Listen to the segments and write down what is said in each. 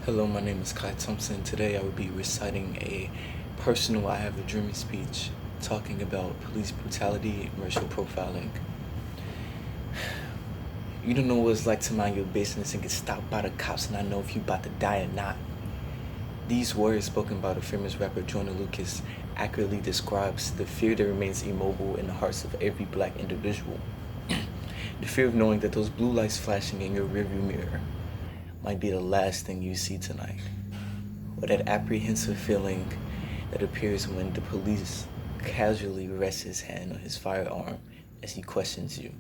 Hello, my name is Kai Thompson. Today I will be reciting a personal I Have a Dream speech talking about police brutality and racial profiling. You don't know what it's like to mind your business and get stopped by the cops and not know if you about to die or not. These words spoken by the famous rapper Joyner Lucas accurately describes the fear that remains immobile in the hearts of every black individual. The fear of knowing that those blue lights flashing in your rearview mirror might be the last thing you see tonight, or that apprehensive feeling that appears when the police casually rests his hand on his firearm as he questions you.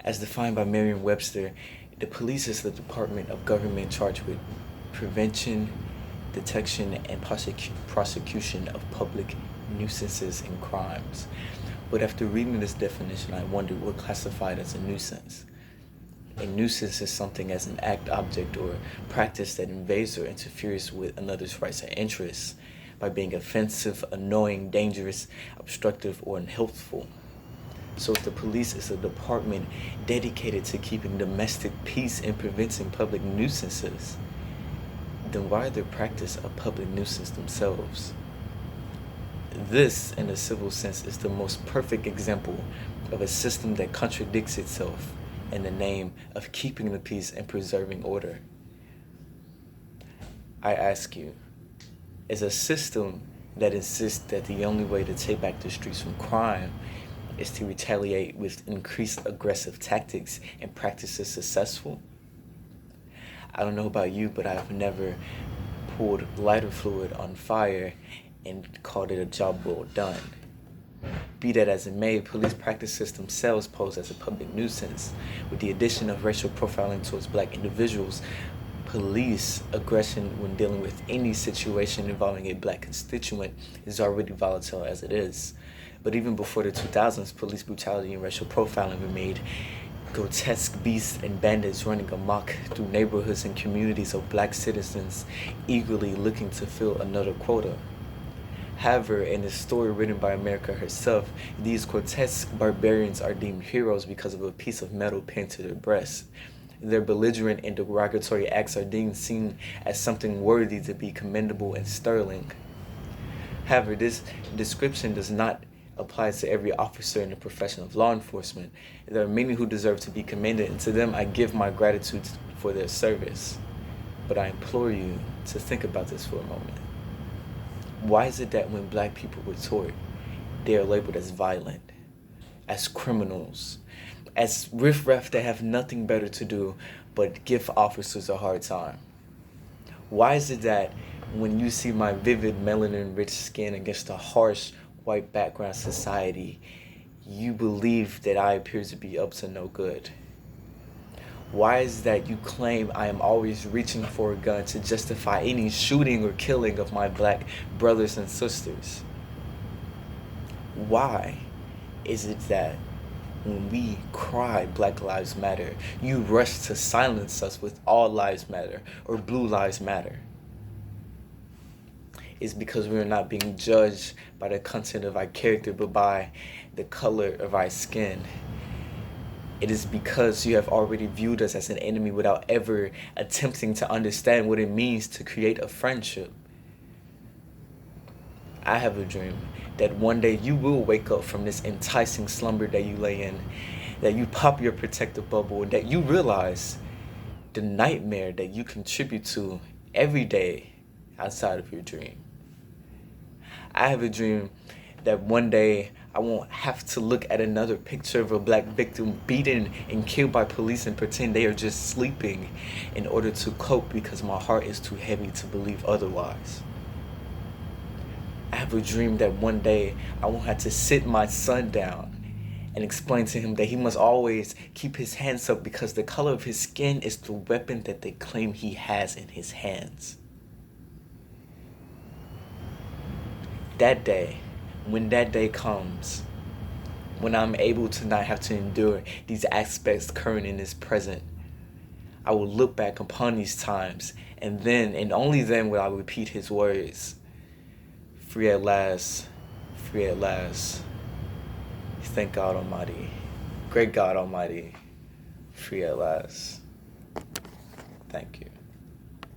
As defined by Merriam-Webster, the police is the department of government charged with prevention, detection, and prosecution of public nuisances and crimes. But after reading this definition, I wondered what classified as a nuisance. A nuisance is something as an act, object, or practice that invades or interferes with another's rights or interests by being offensive, annoying, dangerous, obstructive, or unhelpful. So if the police is a department dedicated to keeping domestic peace and preventing public nuisances, then why their practice a public nuisance themselves? This, in a civil sense, is the most perfect example of a system that contradicts itself in the name of keeping the peace and preserving order. I ask you, is a system that insists that the only way to take back the streets from crime is to retaliate with increased aggressive tactics and practices successful? I don't know about you, but I've never poured lighter fluid on fire and called it a job well done. Be that as it may, police practices themselves pose as a public nuisance. With the addition of racial profiling towards black individuals, police aggression when dealing with any situation involving a black constituent is already volatile as it is. But even before the 2000s, police brutality and racial profiling were made grotesque beasts and bandits running amok through neighborhoods and communities of black citizens eagerly looking to fill another quota. However, in a story written by America herself, these grotesque barbarians are deemed heroes because of a piece of metal pinned to their breast. Their belligerent and derogatory acts are deemed seen as something worthy to be commendable and sterling. However, this description does not apply to every officer in the profession of law enforcement. There are many who deserve to be commended, and to them I give my gratitude for their service. But I implore you to think about this for a moment. Why is it that when black people retort, they are labeled as violent, as criminals, as riffraff that have nothing better to do but give officers a hard time? Why is it that when you see my vivid melanin-rich skin against a harsh white background society, you believe that I appear to be up to no good? Why is that you claim I am always reaching for a gun to justify any shooting or killing of my black brothers and sisters? Why is it that when we cry Black Lives Matter, you rush to silence us with All Lives Matter or Blue Lives Matter? It's because we are not being judged by the content of our character, but by the color of our skin. It is because you have already viewed us as an enemy without ever attempting to understand what it means to create a friendship. I have a dream that one day you will wake up from this enticing slumber that you lay in, that you pop your protective bubble, and that you realize the nightmare that you contribute to every day outside of your dream. I have a dream that one day I won't have to look at another picture of a black victim beaten and killed by police and pretend they are just sleeping in order to cope because my heart is too heavy to believe otherwise. I have a dream that one day I won't have to sit my son down and explain to him that he must always keep his hands up because the color of his skin is the weapon that they claim he has in his hands. That day, when that day comes, when I'm able to not have to endure these aspects current in this present, I will look back upon these times, and then, and only then, will I repeat his words. Free at last, free at last. Thank God Almighty, great God Almighty, free at last. Thank you.